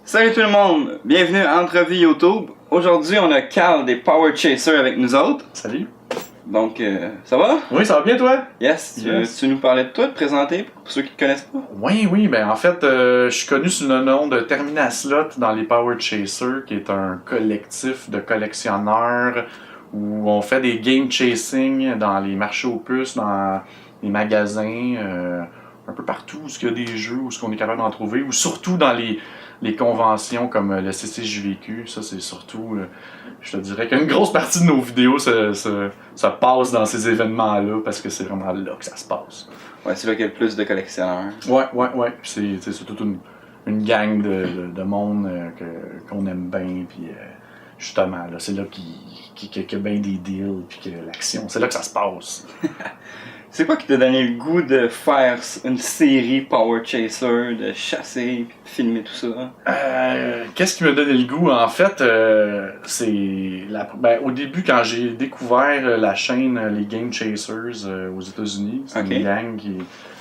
Salut tout le monde, bienvenue à Entrevue YouTube. Aujourd'hui, on a Carl des Power Chasers avec nous autres. Salut. Donc, ça va? Oui, ça va bien toi? Yes. Tu nous parlais de toi, de te présenter pour ceux qui te connaissent pas? Oui, ben en fait, je suis connu sous le nom de Terminaslot dans les Power Chasers, qui est un collectif de collectionneurs où on fait des game chasing dans les marchés aux puces, dans les magasins, un peu partout où il y a des jeux, où on est capable d'en trouver, ou surtout dans les conventions comme le CCJVQ. Ça, c'est surtout, je te dirais qu'une grosse partie de nos vidéos se passe dans ces événements-là parce que c'est vraiment là que ça se passe. Ouais, c'est là qu'il y a le plus de collectionneurs. Ouais. C'est toute une gang de monde qu'on aime bien. Puis justement, là, c'est là qu'il y a bien des deals, puis que l'action, c'est là que ça se passe. C'est quoi qui t'a donné le goût de faire une série Power Chaser, de chasser, puis de filmer tout ça? Qu'est-ce qui m'a donné le goût? En fait, au début, quand j'ai découvert la chaîne Les Game Chasers aux États-Unis, c'est une gang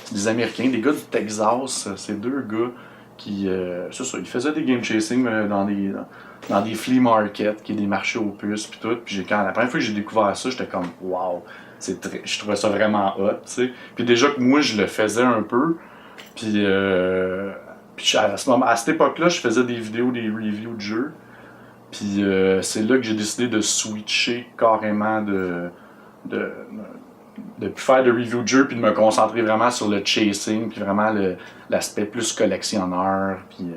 c'est des Américains, des gars du Texas, c'est deux gars qui, ils faisaient des game chasing dans des flea markets, qui est des marchés aux puces, puis tout. Puis la première fois que j'ai découvert ça, j'étais comme wow! Je trouvais ça vraiment hot, tu sais. Puis déjà que moi, je le faisais un peu. Puis à cette époque-là, je faisais des vidéos, des reviews de jeux. Puis c'est là que j'ai décidé de switcher carrément de plus faire de reviews de jeux, puis de me concentrer vraiment sur le chasing, puis vraiment l'aspect plus collectionneur. Puis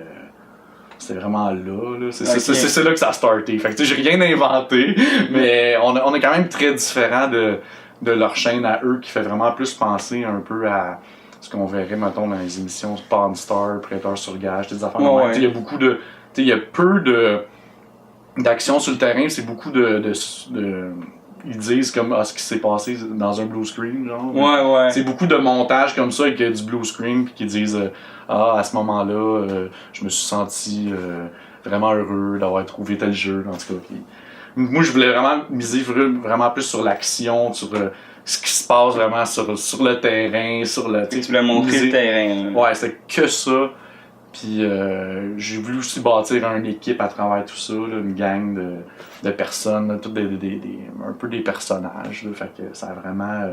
c'est vraiment là. C'est là que ça a starté. Fait que tu sais, j'ai rien inventé, mais on est quand même très différent de leur chaîne à eux, qui fait vraiment plus penser un peu à ce qu'on verrait, mettons, dans les émissions Pawn Star, Prêteur sur gage, des affaires. Ouais. Il y a beaucoup de... il y a peu d'action sur le terrain, c'est beaucoup ils disent comme ce qui s'est passé dans un blue screen, genre. Ouais. C'est beaucoup de montage comme ça avec du blue screen, puis qui disent à ce moment-là, je me suis senti vraiment heureux d'avoir trouvé tel jeu, en tout cas. Puis, moi, je voulais vraiment miser vraiment plus sur l'action, sur ce qui se passe vraiment sur le terrain, sur le... Tu voulais montrer le terrain. Là. Ouais, c'est que ça. Puis j'ai voulu aussi bâtir une équipe à travers tout ça, là, une gang de personnes, là, toutes un peu des personnages. Là, fait que ça a vraiment...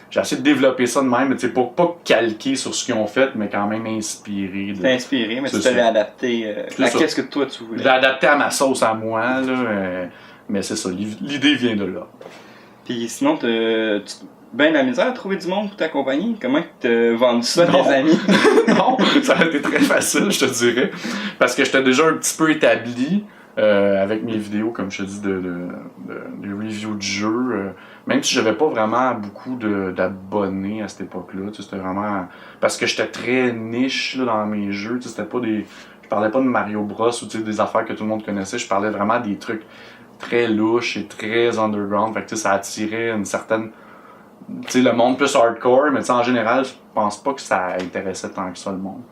j'ai essayé de développer ça de même, mais pas calquer sur ce qu'ils ont fait, mais quand même inspiré. T'es inspiré, mais tu t'avais adapté à qu'est-ce que toi tu voulais. Je l'ai adapté à ma sauce à moi, là, mais c'est ça, l'idée vient de là. Puis sinon, tu ben la misère à trouver du monde pour t'accompagner? Comment tu vendu ça à tes amis? Non, ça a été très facile, je te dirais. Parce que j'étais déjà un petit peu établi avec mes vidéos, comme je te dis, de reviews de jeux. Même si j'avais pas vraiment beaucoup d'abonnés à cette époque-là. C'était vraiment... Parce que j'étais très niche là, dans mes jeux. C'était pas des... Je parlais pas de Mario Bros ou des affaires que tout le monde connaissait. Je parlais vraiment des trucs très louches et très underground. Fait que ça attirait une certaine... le monde plus hardcore, mais en général, je pense pas que ça intéressait tant que ça le monde.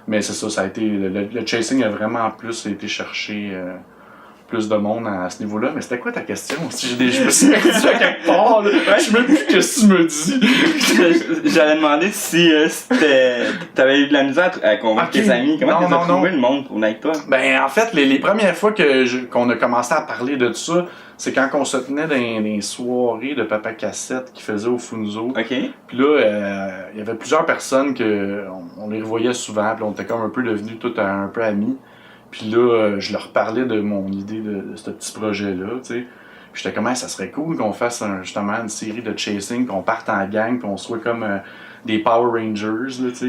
Mais c'est ça, ça a été. Le chasing a vraiment plus été chercher plus de monde à ce niveau-là. Mais c'était quoi ta question? Si je me suis perdu à quelque part, là. Je sais même plus ce que tu me dis. J'allais demander si t'avais eu de la misère à convaincre tes amis. Comment t'as trouvé le monde pour venir avec toi? Ben en fait, les premières fois qu'on a commencé à parler de ça, c'est quand on se tenait dans les soirées de Papa Cassette qui faisait au Funzo. OK. Puis là, il y avait plusieurs personnes on les revoyait souvent, puis on était comme un peu devenus tous un peu amis. Puis là, je leur parlais de mon idée de ce petit projet-là, tu sais. Puis j'étais comme, ça serait cool qu'on fasse justement une série de chasing, qu'on parte en gang, qu'on soit comme des Power Rangers, là, tu sais.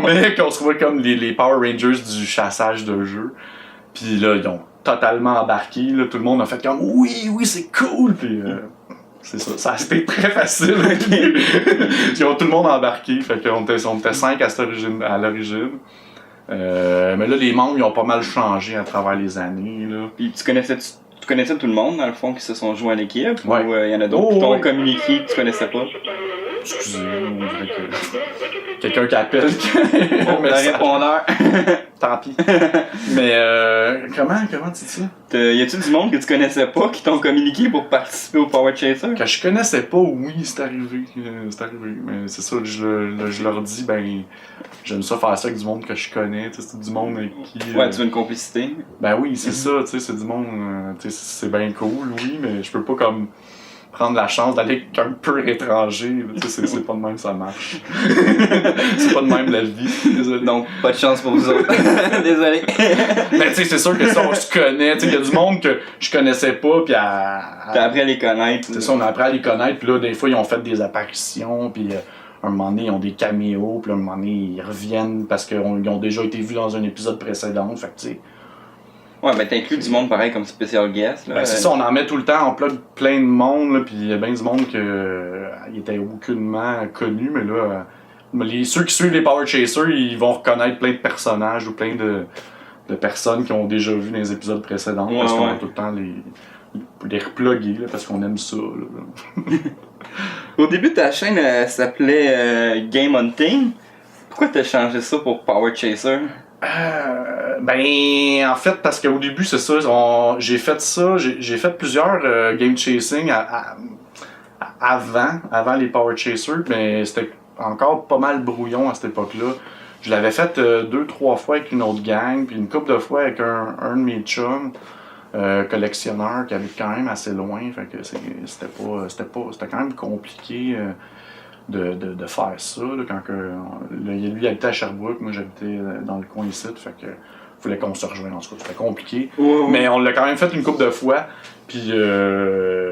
Mais qu'on soit comme les Power Rangers du chassage de jeux. Puis là, ils ont totalement embarqué, là, tout le monde a fait comme oui, c'est cool, puis c'est ça, c'était très facile. Ils ont tout le monde embarqué, fait qu'on était 5 à l'origine. Mais là, les membres, ils ont pas mal changé à travers les années, là. Puis tu connaissais tout le monde, dans le fond, qui se sont joints à l'équipe? Ouais. Ou il y en a d'autres qui t'ont communiqué que tu connaissais pas? Excusez, on dirait que quelqu'un qui appelle. Le répondeur. tant pis. Mais comment tu dis ça? Y a-tu du monde que tu connaissais pas qui t'ont communiqué pour participer au Power Chaser? Que je connaissais pas, oui, c'est arrivé. C'est arrivé. Mais c'est ça, je leur dis, ben, j'aime ça faire ça avec du monde que je connais. C'est du monde avec qui. Ouais, tu veux une complicité? Ben oui, c'est ça, tu sais, c'est du monde. Tu sais, c'est bien cool, oui, mais je peux pas comme prendre la chance d'aller avec un peu étranger. Tu sais, c'est pas de même que ça marche. C'est pas de même la vie. Désolé. Donc, pas de chance pour vous autres. Désolé. Mais tu sais, c'est sûr que ça, on se connaît. Tu sais, il y a du monde que je connaissais pas, puis T'as appris à les connaître. c'est ça, on a appris à les connaître, puis là, des fois, ils ont fait des apparitions, puis un moment donné, ils ont des caméos, puis un moment donné, ils reviennent parce qu'ils ont déjà été vus dans un épisode précédent. Fait que, tu sais. Ouais, ben t'inclus du monde pareil comme special guest. Là. Ben, c'est ça, on en met tout le temps, on plug plein de monde, là, puis il y a bien du monde qui était aucunement connu, mais là, ceux qui suivent les Power Chasers, ils vont reconnaître plein de personnages ou plein de personnes qu'ils ont déjà vu dans les épisodes précédents, parce qu'on va tout le temps les reploguer, là, parce qu'on aime ça. Là. Au début, ta chaîne s'appelait Game Hunting. Pourquoi t'as changé ça pour Power Chaser? Ben, en fait, parce qu'au début, c'est ça, j'ai fait plusieurs game chasing avant les Power Chasers, mais c'était encore pas mal brouillon à cette époque-là. Je l'avais fait 2-3 fois avec une autre gang, puis une couple de fois avec un de mes chums, collectionneurs qui habite quand même assez loin, fait que c'était quand même compliqué. De faire ça, là, quand lui habitait à Sherbrooke, moi j'habitais dans le coin ici, fait que fallait qu'on se rejoigne, en tout cas, c'était compliqué. Mais on l'a quand même fait une couple de fois, puis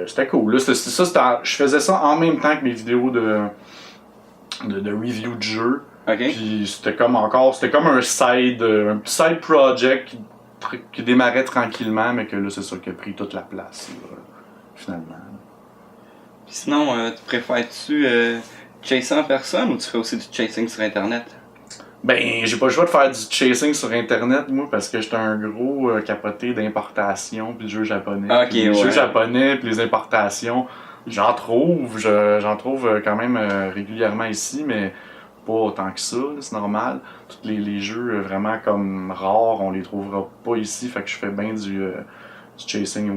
c'était cool. Là, je faisais ça en même temps que mes vidéos de review de jeu. Okay. Puis c'était comme un petit side project qui démarrait tranquillement, mais que là c'est ça qui a pris toute la place, là, finalement. Puis sinon, tu préfères-tu chasser en personne ou tu fais aussi du chasing sur internet? Ben, j'ai pas le choix de faire du chasing sur internet, moi, parce que j'étais un gros capoté d'importation puis de jeux japonais. Okay, les jeux japonais puis les importations, j'en trouve quand même régulièrement ici, mais pas autant que ça, c'est normal. Tous les jeux vraiment comme rares, on les trouvera pas ici, fait que je fais bien du chasing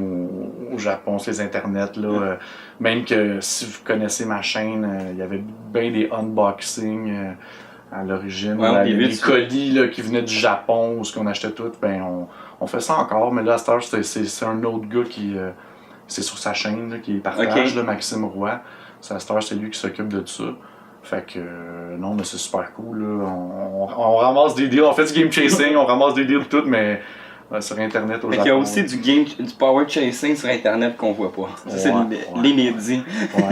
au Japon, sur les internets, là. Même que si vous connaissez ma chaîne, il y avait bien des unboxings à l'origine. Les colis là, qui venaient du Japon, ou ce qu'on achetait tout, ben on fait ça encore, mais là à cette heure, c'est un autre gars qui c'est sur sa chaîne là, qui partage, là, Maxime Roy. À cette heure, c'est lui qui s'occupe de ça. Fait que non, mais c'est super cool, là. On ramasse des deals, on fait du game chasing, on ramasse des deals tout, mais sur internet au Japon. Il y a aussi du power chasing sur internet qu'on voit pas. Ça, c'est l'inédit. Ouais.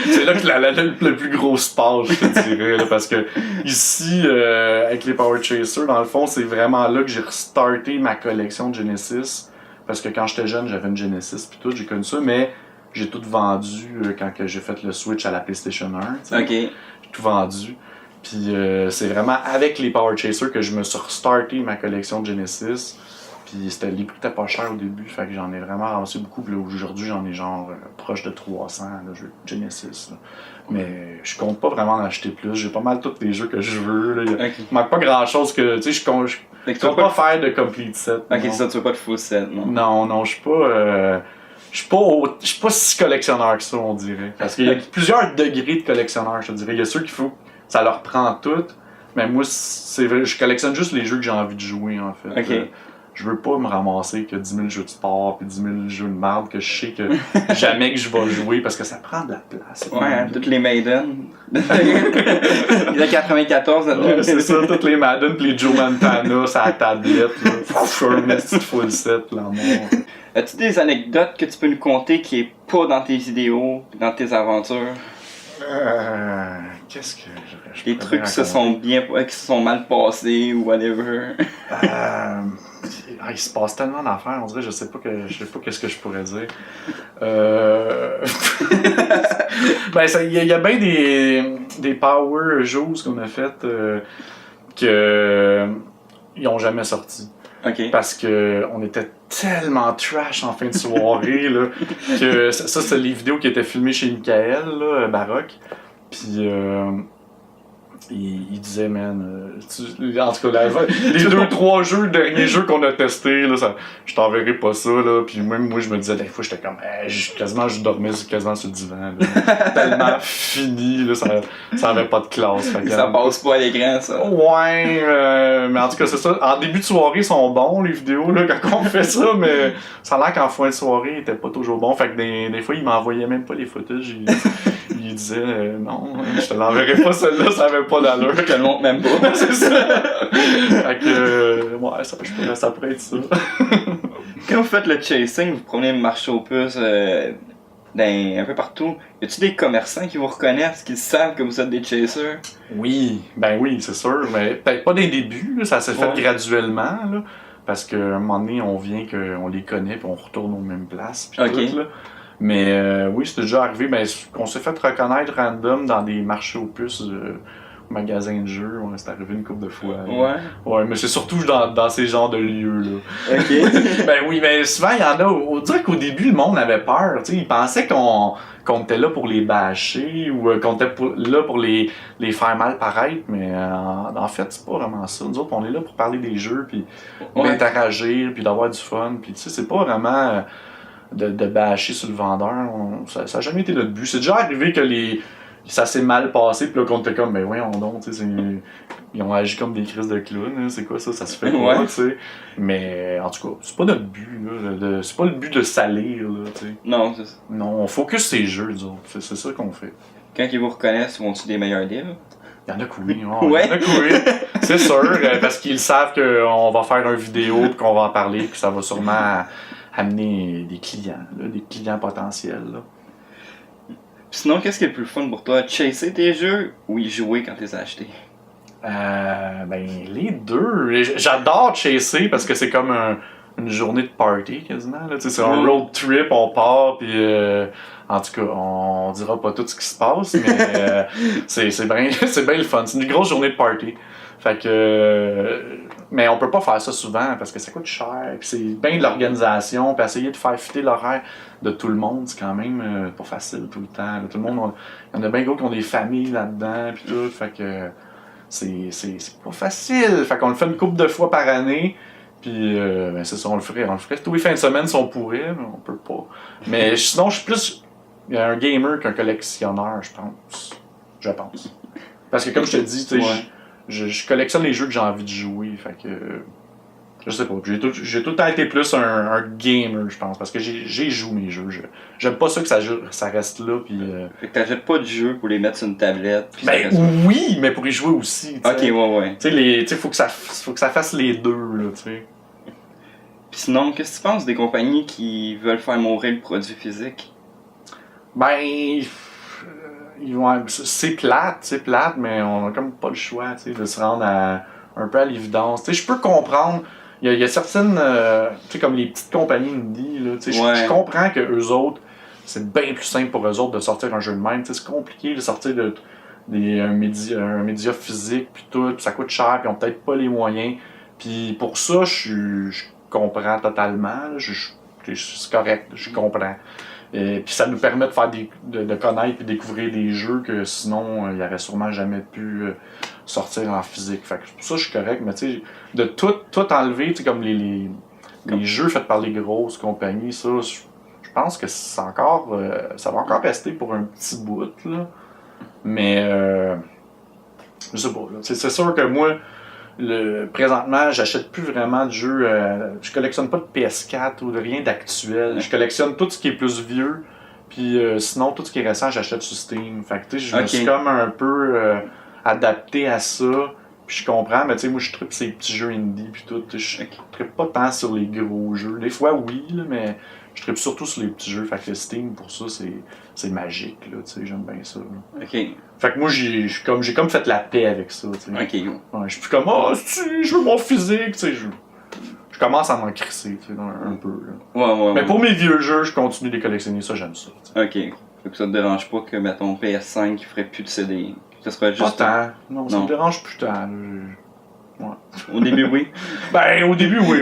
C'est là que le plus gros sport, je te dirais, là, parce que ici, avec les Power Chasers, dans le fond, c'est vraiment là que j'ai restarté ma collection de Genesis. Parce que quand j'étais jeune, j'avais une Genesis puis tout, j'ai connu ça, mais j'ai tout vendu quand j'ai fait le switch à la PlayStation 1. Okay. J'ai tout vendu. Puis c'est vraiment avec les Power Chasers que je me suis restarté ma collection de Genesis. Puis les prix étaient pas chers au début, fait que j'en ai vraiment ramassé beaucoup. Puis là, aujourd'hui, j'en ai genre proche de 300 de jeux de Genesis. Là. Mais je compte pas vraiment en acheter plus. J'ai pas mal tous les jeux que je veux. Là. Okay. Il manque pas grand chose que. Tu sais, je compte pas faire de complete set. Ok, ça, tu veux pas de full set, non? Non, je suis pas. Je suis pas si collectionneur que ça, on dirait. Parce qu'il y a plusieurs degrés de collectionneur, je te dirais. Il y a ceux qu'il faut. Ça leur prend tout. Mais moi, c'est vrai, je collectionne juste les jeux que j'ai envie de jouer, en fait. Okay. Je veux pas me ramasser que 10 000 jeux de sport puis 10 000 jeux de merde que je sais que jamais que je vais jouer parce que ça prend de la place. Ouais, hein, toutes les Maiden. Il y a 94 là. C'est ça, toutes les Madden pis les Joe Montana sur la tablette. Un petit full set, la mort. As-tu des anecdotes que tu peux nous conter qui est pas dans tes vidéos, dans tes aventures? Qu'est-ce que je des trucs qui se sont mal passés ou whatever. Il se passe tellement d'affaires, on dirait, je sais pas qu'est-ce que je pourrais dire. Ben, il y a bien des power shows qu'on a fait que ils ont jamais sorti. Okay. Parce que on était tellement trash en fin de soirée là, que ça c'est les vidéos qui étaient filmées chez Michael là, Baroque. Puis il disait, man, en tout cas, les 2-3 jeux, le dernier jeu qu'on a testé, là, je t'enverrai pas ça, là. Puis même moi, je me disais, des fois, j'étais comme, je dormais quasiment sur le divan, là. Tellement fini, là, ça avait pas de classe. Ça passe pas à l'écran, ça. Ouais, mais en tout cas, c'est ça. En début de soirée, ils sont bons, les vidéos, là, quand on fait ça, mais ça a l'air qu'en fin de soirée, ils étaient pas toujours bons. Fait que des fois, ils m'envoyaient même pas les footages. Il disait non, je te l'enverrai pas celle-là, ça avait pas d'allure. Je te le montre même pas. C'est ça. Fait que, ouais, ça pourrait être ça. Quand vous faites le chasing, vous prenez le marché aux puces un peu partout. Y a-tu des commerçants qui vous reconnaissent, qui savent que vous êtes des chasers? Oui, ben oui, c'est sûr, mais peut-être pas dès le début, là, ça s'est fait graduellement, là, parce qu'à un moment donné, on vient qu'on les connaît puis on retourne aux mêmes places. Puis tout, là. Mais oui, c'était déjà arrivé, ben, qu'on s'est fait reconnaître random dans des marchés aux puces, magasins de jeux, ouais, c'est arrivé une couple de fois. Ouais, mais c'est surtout dans ces genres de lieux-là. Ok. Ben oui, mais souvent, il y en a, on dirait qu'au début, le monde avait peur, tu sais, ils pensaient qu'on était là pour les bâcher ou qu'on était là pour les faire mal paraître, mais en fait, c'est pas vraiment ça. Nous autres, on est là pour parler des jeux, puis d'interagir, puis d'avoir du fun, puis tu sais, c'est pas vraiment de bâcher sur le vendeur. Ça a jamais été notre but. C'est déjà arrivé que ça s'est mal passé, puis là, qu'on était comme, ben voyons donc, tu sais, ils ont agi comme des crises de clowns, hein, c'est quoi ça, ça se fait pas, tu sais. Mais en tout cas, c'est pas notre but, là, c'est pas le but de salir, là, tu sais. Non, c'est ça. Non, on focus ces jeux, disons, c'est ça qu'on fait. Quand ils vous reconnaissent, vont-tu des meilleurs deals? Il y en a que oui, il y en a que oui, c'est sûr, parce qu'ils savent qu'on va faire une vidéo, puis qu'on va en parler, puis ça va sûrement amener des clients potentiels, là. Sinon, qu'est-ce qui est le plus fun pour toi? Chasser tes jeux ou y jouer quand tu les as achetés? Ben, les deux. J'adore chasser parce que c'est comme une journée de party quasiment. Là. C'est un road trip, on part, puis en tout cas, on dira pas tout ce qui se passe, mais c'est bien le fun. C'est une grosse journée de party. Fait que. Mais on peut pas faire ça souvent parce que ça coûte cher, puis c'est bien de l'organisation, puis essayer de faire fitter l'horaire de tout le monde, c'est quand même pas facile tout le temps. Là. Tout le monde, il y en a bien gros qui ont des familles là-dedans, puis tout, fait que c'est pas facile. Fait qu'on le fait une couple de fois par année, puis ben c'est ça, on le ferait tous les fins de semaine si on pourrait, mais on peut pas. Mais sinon, je suis plus un gamer qu'un collectionneur, je pense. Parce que comme je te dis, tu sais, je collectionne les jeux que j'ai envie de jouer, fait que je sais pas, j'ai tout le temps été plus un gamer, je pense, parce que j'ai joué mes jeux. J'aime pas ça que ça reste là, puis Fait que t'achètes pas de jeux pour les mettre sur une tablette. Ben oui, mais pour y jouer aussi. Ok, ouais. Tu sais, faut que ça fasse les deux, là, tu sais. Puis sinon, qu'est-ce que tu penses des compagnies qui veulent faire mourir le produit physique? Ben, c'est plate, mais on a comme pas le choix, tu sais, de se rendre un peu à l'évidence. Tu sais, je peux comprendre. Il y a certaines, tu sais, comme les petites compagnies indie, là, tu sais, je comprends que eux autres, c'est bien plus simple pour eux autres de sortir un jeu de même. Tu sais, c'est compliqué de sortir un média physique, puis tout, ça coûte cher, puis ils ont peut-être pas les moyens. Puis pour ça, je comprends totalement. C'est correct, je comprends. Puis ça nous permet de faire de connaître et découvrir des jeux que sinon il n'aurait sûrement jamais pu sortir en physique. Fait que pour ça je suis correct, mais tu sais, de tout enlever, tu sais, comme les jeux faits par les grosses compagnies, ça, je pense que c'est encore ça va encore rester pour un petit bout, là. Mais je sais pas, là. C'est sûr que moi, présentement, j'achète plus vraiment de jeux. Je collectionne pas de PS4 ou de rien d'actuel. Je collectionne tout ce qui est plus vieux. Puis sinon, tout ce qui est récent, j'achète sur Steam. Fait que tu sais, je me suis comme un peu adapté à ça. Puis je comprends, mais tu sais, moi je trippe ces petits jeux indie. Puis tout. Je trippe pas tant sur les gros jeux. Des fois, oui, là, mais je trippe surtout sur les petits jeux. Fait que Steam, pour ça, c'est magique. Là, tu sais, j'aime bien ça. Là. Ok. Fait que moi, j'ai comme fait la paix avec ça, tu sais. Ok, ouais, je suis plus comme, je veux mon physique, tu sais. Je commence à m'en crisser, tu sais, un peu, là. Ouais. Mais pour mes vieux jeux, je continue de les collectionner, ça, j'aime ça, t'sais. Ok. Fait que ça te dérange pas que, mettons, PS5, il ferait plus de CD. Ça serait juste... Pas tant. Non, ça me dérange plus tant, là. Ouais. Au début, oui. Ben, au début, oui.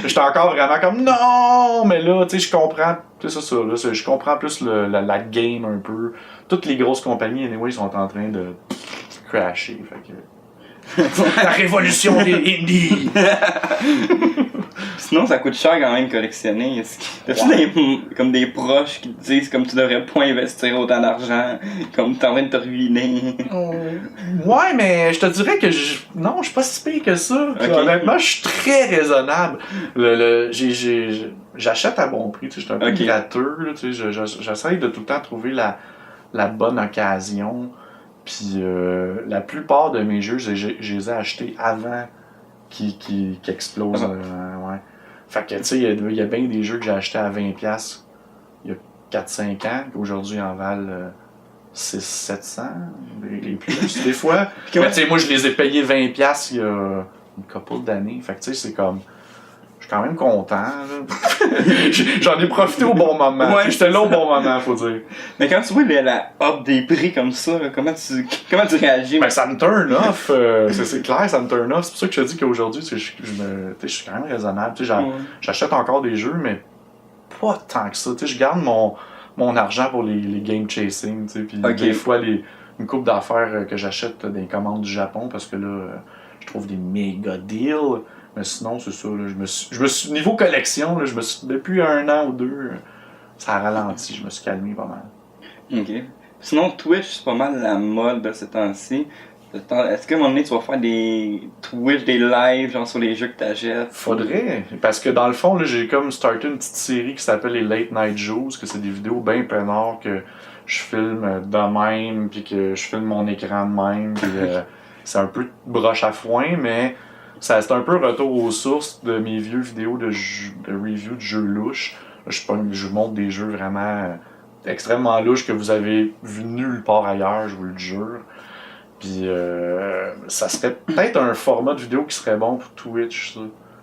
J'étais encore vraiment comme, non! Mais là, tu sais, je comprends, c'est ça, là, je comprends plus la game un peu. Toutes les grosses compagnies, anyway, sont en train de crashé. Fait que... La révolution des indies! Sinon, ça coûte cher quand même collectionner. T'as-tu comme des proches qui te disent comme tu devrais pas investir autant d'argent, comme t'es en train de te ruiner? Ouais, mais je te dirais que non, je suis pas si pire que ça. Okay. Honnêtement, je suis très raisonnable. J'achète à bon prix, tu sais, je suis un peu gratteux, là, tu sais, j'essaye de tout le temps trouver la bonne occasion. Puis la plupart de mes jeux, je les ai achetés avant qu'ils explosent. Ouais. Fait que, tu sais, il y a bien des jeux que j'ai achetés à 20$ il y a 4-5 ans, qu'aujourd'hui en valent 600-700 et plus, des fois. Mais tu sais, moi, je les ai payés 20$ il y a une couple d'années. Fait que, tu sais, c'est comme... Je suis quand même content. J'en ai profité au bon moment. Ouais, j'étais là au bon moment, faut dire. Mais quand tu vois la hop des prix comme ça, là, comment tu réagis? Ben, ça me turn off. C'est clair, ça me turn off. C'est pour ça que je te dis qu'aujourd'hui, je suis quand même raisonnable. J'achète encore des jeux, mais pas tant que ça. Je garde mon argent pour les game chasing. Puis des fois, une couple d'affaires que j'achète des commandes du Japon parce que là, je trouve des méga deals. Mais sinon, c'est ça. Là, je me suis niveau collection, là, depuis 1 an ou 2, ça a ralenti. Je me suis calmé pas mal. Ok. Sinon, Twitch, c'est pas mal la mode de ces temps-ci. Est-ce qu'à un moment donné, tu vas faire des Twitch, des lives, genre sur les jeux que t'achètes? Faudrait. Parce que dans le fond, là, j'ai comme starté une petite série qui s'appelle les Late Night Joes, que c'est des vidéos bien peinards que je filme de même, puis que je filme mon écran de même. Puis, c'est un peu broche à foin, mais... C'est un peu retour aux sources de mes vieux vidéos de review de jeux louches. Je vous montre des jeux vraiment extrêmement louches que vous avez vu nulle part ailleurs, je vous le jure. Puis ça serait peut-être un format de vidéo qui serait bon pour Twitch, ça.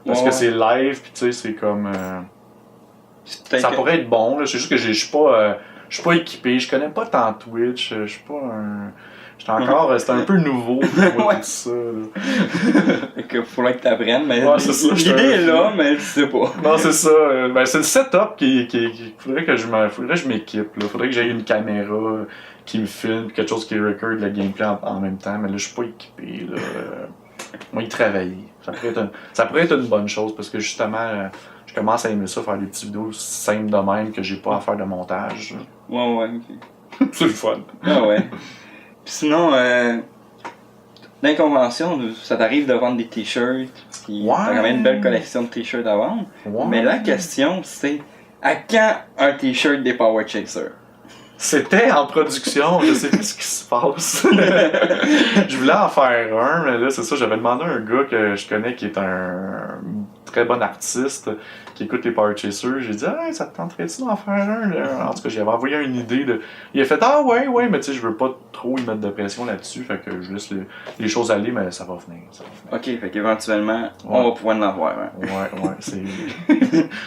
Parce que c'est live, puis tu sais, c'est comme... ça pourrait être bon, là. C'est juste que je suis pas équipé, je connais pas tant Twitch, je suis pas un... c'est un peu nouveau pour tout ça. Il faudrait que tu apprennes, mais l'idée est là, mais tu sais pas. Non, c'est ça. Ben, c'est le setup faudrait que je m'équipe. Là. Faudrait que j'aie une caméra qui me filme, quelque chose qui record le gameplay en même temps, mais là, je suis pas équipé. Là. Moi, y travailler. Ça pourrait être une bonne chose parce que justement, je commence à aimer ça, faire des petites vidéos simples de même que j'ai pas à faire de montage. Ouais, ok. C'est le fun. Ah ouais. Sinon, dans les conventions, ça t'arrive de vendre des t-shirts, puis t'as quand même une belle collection de t-shirts à vendre. Ouais. Mais la question, c'est à quand un t-shirt des Power Chasers? C'était en production, je sais pas ce qui se passe. Je voulais en faire un, mais là, c'est ça, j'avais demandé à un gars que je connais qui est un très bon artiste, qui écoute les Power Chasers. J'ai dit, ah, ça te tenterait-tu d'en faire un? Là? En tout cas, j'avais envoyé une idée. Il a fait, ah ouais, mais tu sais, je veux pas trop y mettre de pression là-dessus, fait que je laisse les choses aller, mais ça va venir. Ok, fait qu'éventuellement, on va pouvoir en avoir un. Ouais, c'est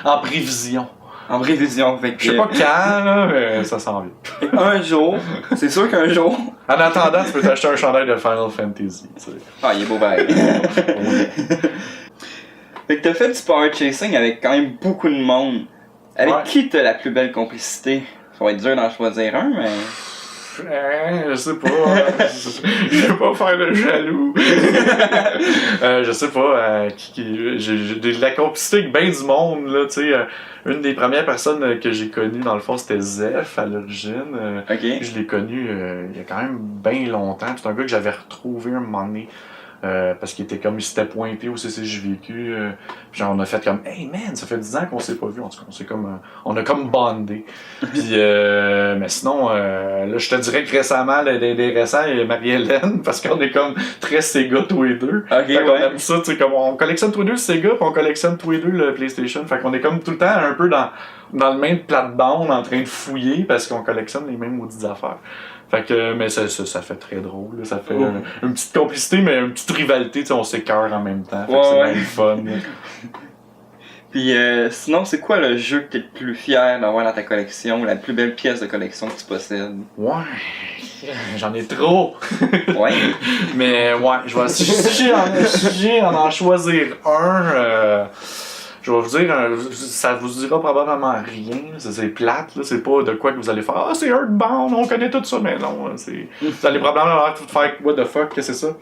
en prévision. En prévision, fait que... Je sais pas quand, là, mais ça s'en vient. Un jour, c'est sûr qu'un jour... En attendant, tu peux t'acheter un chandail de Final Fantasy, tu sais. Ah, il est beau pareil. Fait que t'as fait du power chasing avec quand même beaucoup de monde. Avec qui t'as la plus belle complicité? Ça va être dur d'en choisir un, mais... Je sais pas. Je vais pas faire le jaloux. Je sais pas. J'ai de la complicité avec bien du monde, là, tu sais. Une des premières personnes que j'ai connues, dans le fond, c'était Zeph à l'origine. Je l'ai connu il y a quand même bien longtemps. C'est un gars que j'avais retrouvé un moment donné. Parce qu'il s'était pointé au CCJVQ. Genre, on a fait comme, hey man, ça fait 10 ans qu'on s'est pas vu. En tout cas, on a comme bondé. Puis, mais sinon, là, je te dirais que récemment, les récents, il y a Marie-Hélène, parce qu'on est comme très Sega tous les deux. Fait qu'on aime ça, tu sais, comme on collectionne tous les deux le Sega, puis on collectionne tous les deux le PlayStation. Fait qu'on est comme tout le temps un peu dans le même plate-bande en train de fouiller, parce qu'on collectionne les mêmes maudites affaires. Fait que, mais ça fait très drôle, là. Ça fait une petite complicité, mais une petite rivalité, on s'écœure en même temps. Fait que c'est même fun. Puis sinon, c'est quoi le jeu que t'es le plus fier d'avoir dans ta collection, ou la plus belle pièce de collection que tu possèdes? Ouais, j'en ai trop. Ouais. Mais ouais, si j'ai en choisir un, je vais vous dire, ça vous dira probablement rien, c'est plate, là, c'est pas de quoi que vous allez faire. Ah, c'est Earthbound, on connaît tout ça, mais non, vous allez probablement tout faire what the fuck, qu'est-ce que c'est ça?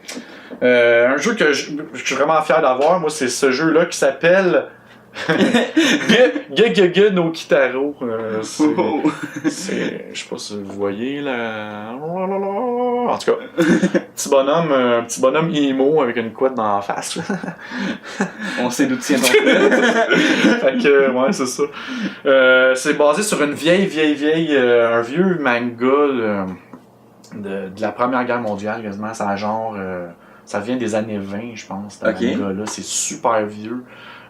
Un jeu que je suis vraiment fier d'avoir, moi, c'est ce jeu-là qui s'appelle Gegege no Kitaro. Je sais pas si vous voyez là. En tout cas, un petit bonhomme imo avec une couette dans la face. On sait d'où tient ton Fait que, ouais, c'est ça. C'est basé sur une un vieux manga de la Première Guerre mondiale, quasiment. Ça genre. Ça vient des années 20, je pense, ce manga-là. C'est super vieux.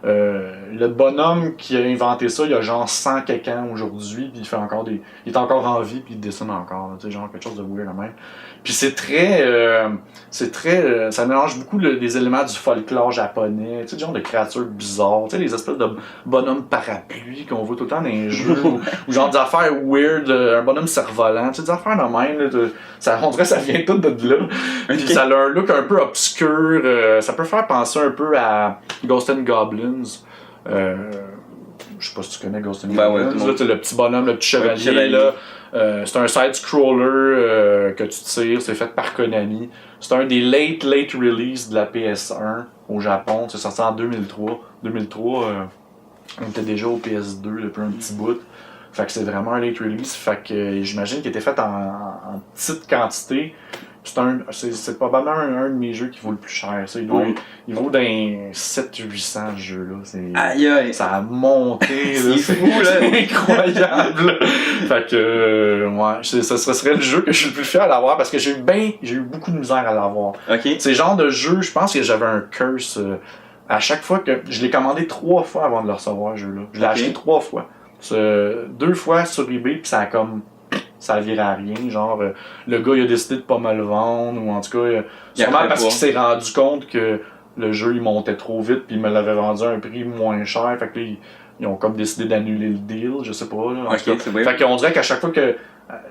Le bonhomme qui a inventé ça, il a genre 100 quelques ans aujourd'hui, puis il est encore en vie, puis il dessine encore, tu sais, genre quelque chose de weird même. Puis c'est très, ça mélange beaucoup des éléments du folklore japonais, tu sais, genre de créatures bizarres, tu sais, les espèces de bonhommes parapluies qu'on voit tout le temps dans les jeux, ou genre des affaires weird, un bonhomme cerf-volant, tu sais, des affaires de même, là, on dirait que ça vient tout de là. Puis ça a un look un peu obscur, ça peut faire penser un peu à Ghost and Goblins. Je sais pas si tu connais Ghost and Goblins. Là, t'as le petit bonhomme, le petit chevalier. Là. C'est un side-scroller que tu tires, c'est fait par Konami. C'est un des late release de la PS1 au Japon. C'est sorti en 2003. 2003, on était déjà au PS2 depuis un petit bout. Fait que c'est vraiment un late release. Fait que j'imagine qu'il était fait en petite quantité. C'est probablement un de mes jeux qui vaut le plus cher. Ça, il vaut d'un 700-800 jeux là. Aïe aïe! Ça a monté. C'est fou là! C'est incroyable! Fait que ouais, ce serait le jeu que je suis le plus fier d'avoir parce que j'ai eu beaucoup de misère à l'avoir. Okay. C'est le genre de jeu, je pense que j'avais un curse. À chaque fois que je l'ai commandé 3 fois avant de le recevoir, ce jeu-là. Je l'ai acheté 3 fois. 2 fois sur eBay, puis ça a viré à rien, genre le gars il a décidé de pas me le vendre, ou en tout cas sûrement parce qu'il s'est rendu compte que le jeu il montait trop vite puis il me l'avait vendu à un prix moins cher, fait que là ils ont comme décidé d'annuler le deal, je sais pas là, fait qu'on dirait qu'à chaque fois que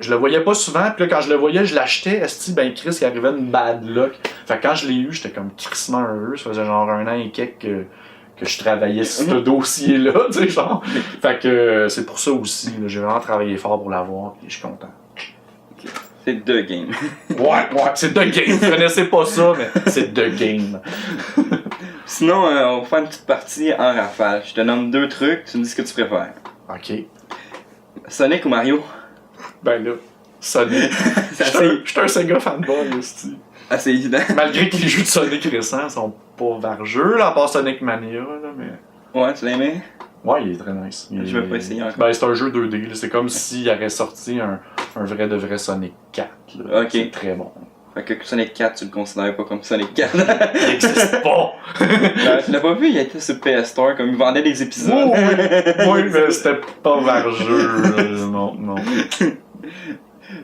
je le voyais pas souvent, puis là quand je le voyais je l'achetais, ben Chris il arrivait une bad luck, fait que quand je l'ai eu j'étais comme crissement heureux, ça faisait genre 1 an et quelques que je travaillais sur ce dossier-là, tu sais, genre. Fait que c'est pour ça aussi, là, j'ai vraiment travaillé fort pour l'avoir, et je suis content. Okay. C'est The Game. ouais, c'est The Game. Vous connaissez pas ça, mais c'est The Game. Sinon, on va faire une petite partie en rafale. Je te nomme 2 trucs, tu me dis ce que tu préfères. Ok. Sonic ou Mario? Ben là, Sonic. Je suis un Sega fanboy, aussi. Ah, c'est évident. Malgré que les jeux de Sonic récents sont pas vargeux, là, à part Sonic Mania, là, mais... Ouais, tu l'as aimé? Ouais, il est très nice. Je vais pas essayer encore. Ben, c'est un jeu 2D, là. C'est comme s'il aurait sorti un vrai de vrai Sonic 4, là. Ok. C'est très bon. Fait que Sonic 4, tu le considères pas comme Sonic 4. Il existe pas! Tu l'as pas vu, il était sur PS Store, comme il vendait des épisodes. Oui, mais c'était pas vargeux, non.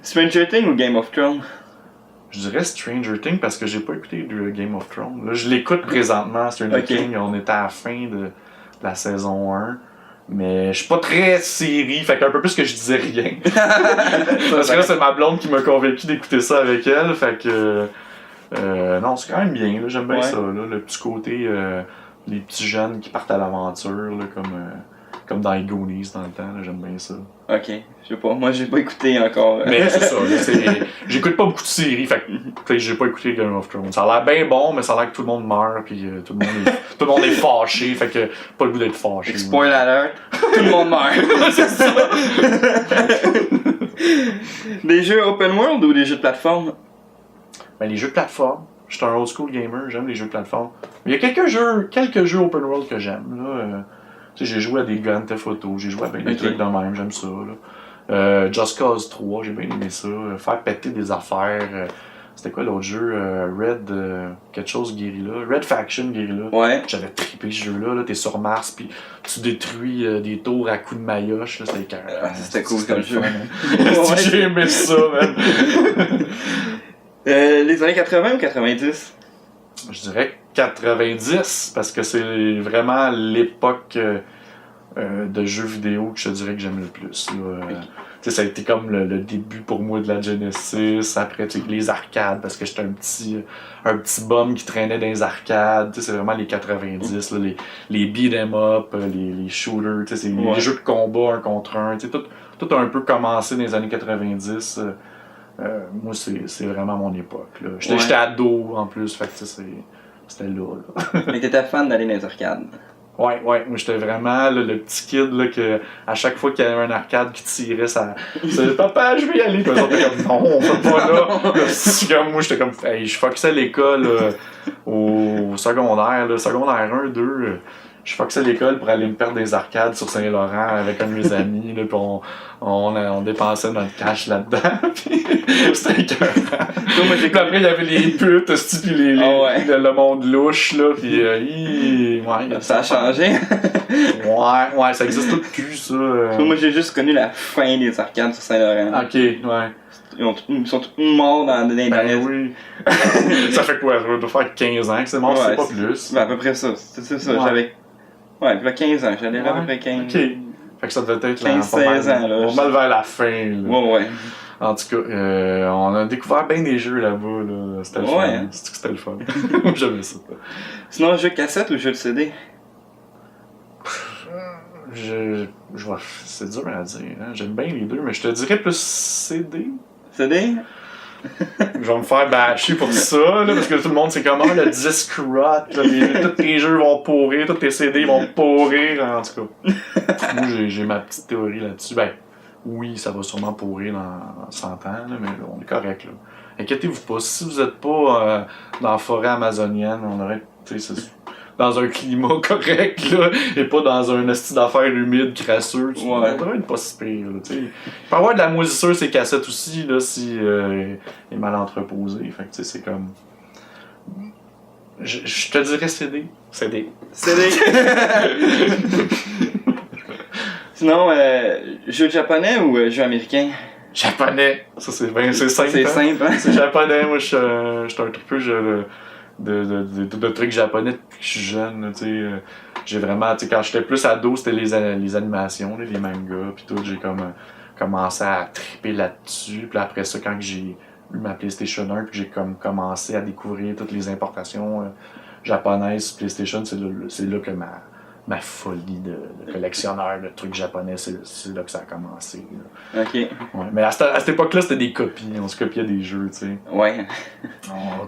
Stranger Things ou Game of Thrones? Je dirais Stranger Things parce que j'ai pas écouté de Game of Thrones. Là, je l'écoute présentement, Stranger Things. On était à la fin de la saison 1. Mais je suis pas très série, fait qu'un peu plus que je disais rien. Parce que là, c'est ma blonde qui m'a convaincu d'écouter ça avec elle. Fait que. Non, c'est quand même bien. Là, j'aime bien ça. Là, le petit côté. Les petits jeunes qui partent à l'aventure, là, comme dans les Goonies dans le temps. Là, j'aime bien ça. Ok, je sais pas. Moi, j'ai pas écouté encore. Mais c'est ça. J'écoute pas beaucoup de séries, fait que j'ai pas écouté Game of Thrones. Ça a l'air bien bon, mais ça a l'air que tout le monde meurt, puis tout le monde est fâché, fait que pas le goût d'être fâché. Spoil alert, tout le monde meurt. C'est ça. Des jeux open world ou des jeux de plateforme? Ben, les jeux de plateforme. Je suis un old school gamer, j'aime les jeux de plateforme. Il y a quelques jeux open world que j'aime. Là. Tu sais, j'ai joué à des Grand Theft Auto, j'ai joué à des trucs de même, j'aime ça. Là. Just Cause 3, j'ai bien aimé ça. Faire péter des affaires. C'était quoi l'autre jeu? Red... quelque chose Guerrilla. Red Faction Guerrilla. Ouais. J'avais trippé ce jeu-là. Là. T'es sur Mars, puis tu détruis des tours à coups de maillotche. Là. C'était carrément. C'était cool comme jeu. J'ai aimé ça, man. Les années 80 ou 90? Je dirais 90, parce que c'est vraiment l'époque de jeux vidéo que je dirais que j'aime le plus. ça a été comme le début pour moi de la Genesis. Après, les arcades, parce que j'étais un petit bum qui traînait dans les arcades. C'est vraiment les 90, là, les beat 'em up, les shooters, c'est les jeux de combat un contre un. Tout a un peu commencé dans les années 90. Moi, c'est vraiment mon époque. J'étais ado en plus, fait que c'était là. Mais t'étais fan d'aller dans les arcades. Ouais, moi j'étais vraiment le petit kid là, que à chaque fois qu'il y avait un arcade qui tirait, c'est papa, je vais y aller. Puis on était comme non, on fait pas là. Comme moi j'étais comme hey, je foxais l'école au secondaire, secondaire 1, 2. Je foxais l'école pour aller me perdre des arcades sur Saint-Laurent avec un de mes amis, là, puis on dépensait notre cash là-dedans, puis c'était écœurant. Puis après, il y avait les putes, puis le monde louche, là, puis ça a changé. ouais, ça existe tout plus, ça. Moi, j'ai juste connu la fin des arcades sur Saint-Laurent. Ok, ouais. Ils sont tous morts dans les Ben oui. Ça fait quoi? Ça doit faire 15 ans que c'est mort, c'est pas plus. Ben à peu près ça. C'est ça, j'avais... Ouais, puis là, 15 ans, j'allais là à peu près 15. Ok. Fait que ça devait être 15-16 ans, là. Mal vers la fin, là. Ouais. En tout cas, on a découvert bien des jeux là-bas, là. C'était le fun. Hein? C'était le fun. J'aimais ça. Sinon, jeu cassette ou jeu de CD? C'est dur à dire, hein. J'aime bien les deux, mais je te dirais plus CD. CD? Je vais me faire bâcher pour ça, là, parce que tout le monde c'est comment le disque rot, tous tes jeux vont pourrir, tous tes CD vont pourrir, en tout cas. Moi j'ai ma petite théorie là-dessus. Ben oui, ça va sûrement pourrir dans 100 ans, là, mais là, on est correct. Là. Inquiétez-vous pas, si vous êtes pas dans la forêt amazonienne, on aurait dans un climat correct, là, et pas dans un esti d'affaires humide, crasseux. On devrait être pas si pire. Là, il peut y avoir de la moisissure ces cassettes aussi, là, si est mal entreposé. Fait que c'est comme. Je te dirais CD. CD. Sinon, jeu japonais ou jeu américain? Japonais. Ça, c'est simple. C'est simple, hein? C'est japonais. Moi, je suis un peu de trucs japonais depuis que je suis jeune. J'ai vraiment, quand j'étais plus ado, c'était les animations, les mangas, puis tout. J'ai comme commencé à triper là-dessus. Puis après ça, quand j'ai eu ma PlayStation 1, puis j'ai comme commencé à découvrir toutes les importations japonaises sur PlayStation, c'est là que ma folie de collectionneur de trucs japonais, c'est là que ça a commencé. Là. Ok. Ouais, mais à cette époque-là, c'était des copies. On se copiait des jeux, tu sais. Ouais.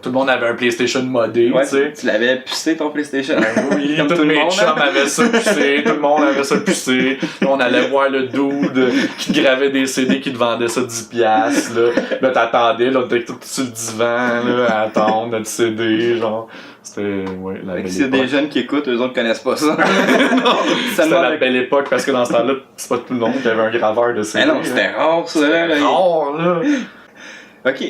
Tout le monde avait un PlayStation modé, tu sais. Tu l'avais pucé ton PlayStation. Oui, tous mes chums avaient ça pucé, tout le monde avait ça pucé. On allait voir le dude qui te gravait des CD qui te vendait ça 10$. Là, t'attendais, là, on était tout sur le divan, là, à attendre notre CD, genre. C'était, la belle époque. S'il y a des jeunes qui écoutent, eux autres connaissent pas ça. Non, c'était la belle époque parce que dans ce temps-là, c'est pas tout le monde qui avait un graveur de CD. Mais non, c'était rare ça. C'était rare, là. Ok,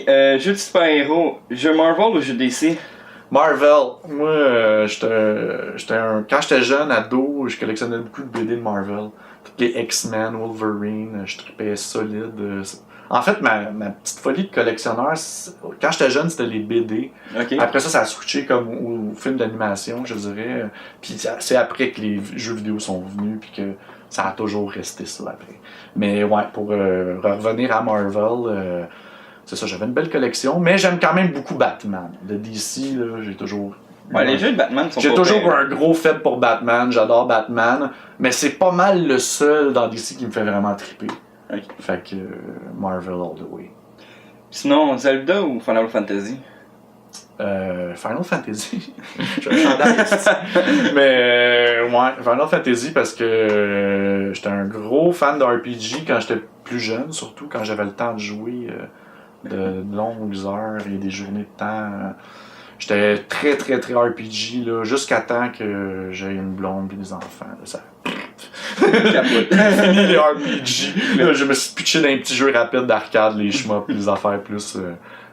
jeu de super-héros, jeu Marvel ou jeu DC? Marvel. Moi, quand j'étais jeune, ado, je collectionnais beaucoup de BD de Marvel. Toutes les X-Men, Wolverine, je tripais solide. En fait, ma petite folie de collectionneur, quand j'étais jeune, c'était les BD. Okay. Après ça a switché comme au film d'animation, je dirais. Puis c'est après que les jeux vidéo sont venus, puis que ça a toujours resté ça après. Mais ouais, pour revenir à Marvel, c'est ça, j'avais une belle collection, mais j'aime quand même beaucoup Batman. De DC, là, j'ai toujours... Ouais, les jeux de Batman sont J'ai toujours un gros faible pour Batman, j'adore Batman, mais c'est pas mal le seul dans DC qui me fait vraiment triper. Okay. Fait que Marvel all the way. Sinon, Zelda ou Final Fantasy? Final Fantasy. Je vais changer. Mais ouais, Final Fantasy parce que j'étais un gros fan de RPG quand j'étais plus jeune, surtout quand j'avais le temps de jouer de longues heures et des journées de temps. J'étais très très très RPG là, jusqu'à temps que j'aie une blonde et des enfants. Là, ça... Fini les RPG. Là, je me suis pitché dans un petit jeu rapide d'arcade, les shmups, les affaires plus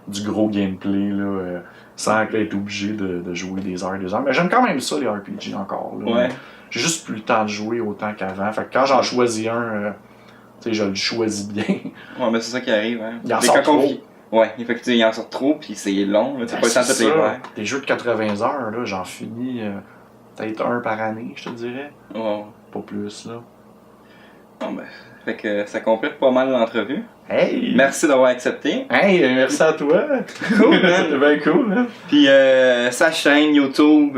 du gros gameplay là, sans être obligé de jouer des heures. Mais j'aime quand même ça les RPG encore. Là. Ouais. J'ai juste plus le temps de jouer autant qu'avant. Fait que quand j'en choisis un, je le choisis bien. Ouais, mais c'est ça qui arrive. Hein. Il en sort trop. Ouais, effectivement, il en sort trop, puis c'est long. Tu pas le temps de les faire. Des jeux de 80 heures, là, j'en finis peut-être un par année, je te dirais. Ouais. Pas plus, là. Bon, ben, fait que ça complète pas mal l'entrevue. Hey! Merci d'avoir accepté. Hey, merci à toi! Cool, man. C'est bien cool, hein? Puis sa chaîne YouTube,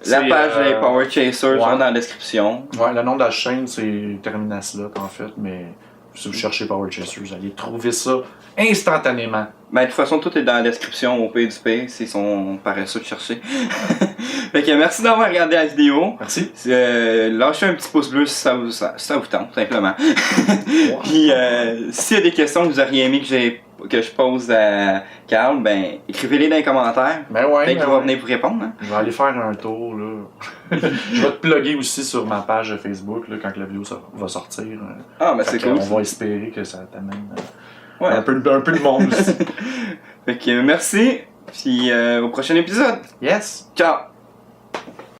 la page des Power Chasers sont dans la description. Ouais, le nom de la chaîne, c'est Terminaslot, en fait, mais si vous cherchez Power Chasers, vous allez trouver ça instantanément. Ben, de toute façon, tout est dans la description au pays du pays, s'ils sont paresseux de chercher. Fait que merci d'avoir regardé la vidéo. Merci. Lâchez un petit pouce bleu si ça vous tente, simplement. Puis s'il y a des questions que vous auriez aimé que je pose à Carl, ben écrivez-les dans les commentaires. Ben ouais. Peut-être qu'il va venir vous répondre. Hein? Je vais aller faire un tour, là. Je vais te plugger aussi sur ma page Facebook, là, quand la vidéo va sortir. Ah, ben c'est cool. On va espérer que ça t'amène ouais. un peu de monde aussi. Fait que merci, puis au prochain épisode. Yes! Ciao!